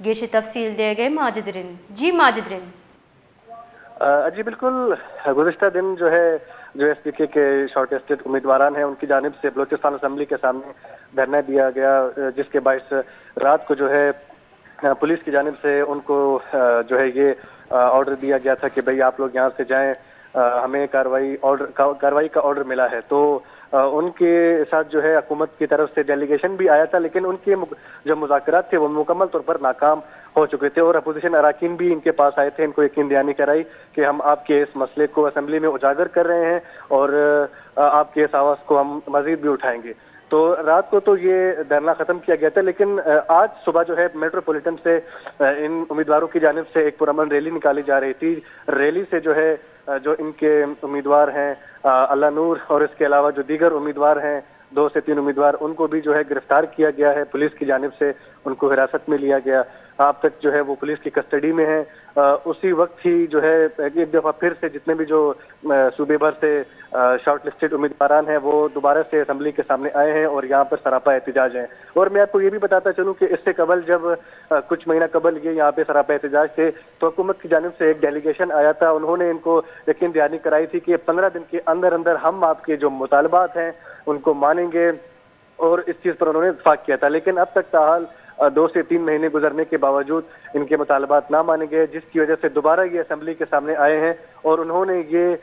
گیش تفصیل دے گئے ماجد رن. جی ماجد رن. جی بالکل، گزشتہ دن جو ایس پی کے شارٹ لسٹڈ امیدواران ہیں ان کی جانب سے بلوچستان اسمبلی کے سامنے دھرنا دیا گیا، جس کے باعث رات کو جو ہے پولیس کی جانب سے ان کو جو ہے یہ آرڈر دیا گیا تھا کہ بھئی آپ لوگ یہاں سے جائیں، ہمیں کارروائی کا آرڈر ملا ہے. تو ان کے ساتھ جو ہے حکومت کی طرف سے ڈیلیگیشن بھی آیا تھا، لیکن ان کے جو مذاکرات تھے وہ مکمل طور پر ناکام ہو چکے تھے، اور اپوزیشن اراکین بھی ان کے پاس آئے تھے، ان کو یقین دہانی کرائی کہ ہم آپ کے اس مسئلے کو اسمبلی میں اجاگر کر رہے ہیں اور آپ کے اس آواز کو ہم مزید بھی اٹھائیں گے. تو رات کو تو یہ دھرنا ختم کیا گیا تھا، لیکن آج صبح جو ہے میٹروپولیٹن سے ان امیدواروں کی جانب سے ایک پرامن ریلی نکالی جا رہی تھی. ریلی سے جو ہے جو ان کے امیدوار ہیں اللہ نور اور اس کے علاوہ جو دیگر امیدوار ہیں 2 سے 3 امیدوار، ان کو بھی جو ہے گرفتار کیا گیا ہے پولیس کی جانب سے، ان کو حراست میں لیا گیا. اب تک جو ہے وہ پولیس کی کسٹڈی میں ہیں. اسی وقت ہی جو ہے ایک دفعہ پھر سے جتنے بھی جو صوبے بھر سے شارٹ لسٹڈ امیدواران ہیں وہ دوبارہ سے اسمبلی کے سامنے آئے ہیں اور یہاں پر سراپا احتجاج ہیں. اور میں آپ کو یہ بھی بتاتا چلوں کہ اس سے قبل جب کچھ مہینہ قبل یہ یہاں پہ سراپا احتجاج تھے تو حکومت کی جانب سے ایک ڈیلیگیشن آیا تھا، انہوں نے ان کو یقین دہانی کرائی تھی کہ 15 دن کے اندر اندر ہم آپ کے جو مطالبات ہیں ان کو مانیں گے، اور اس چیز پر انہوں نے اتفاق کیا تھا. لیکن اب تک تاحال 2 سے 3 مہینے گزرنے کے باوجود ان کے مطالبات نہ مانے گئے، جس کی وجہ سے دوبارہ یہ اسمبلی کے سامنے آئے ہیں اور انہوں نے یہ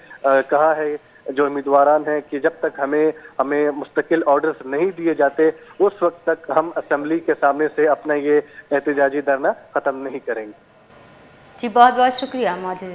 کہا ہے جو امیدواران ہیں کہ جب تک ہمیں مستقل آرڈرز نہیں دیے جاتے اس وقت تک ہم اسمبلی کے سامنے سے اپنا یہ احتجاجی دھرنا ختم نہیں کریں گے. جی بہت بہت شکریہ ماجد.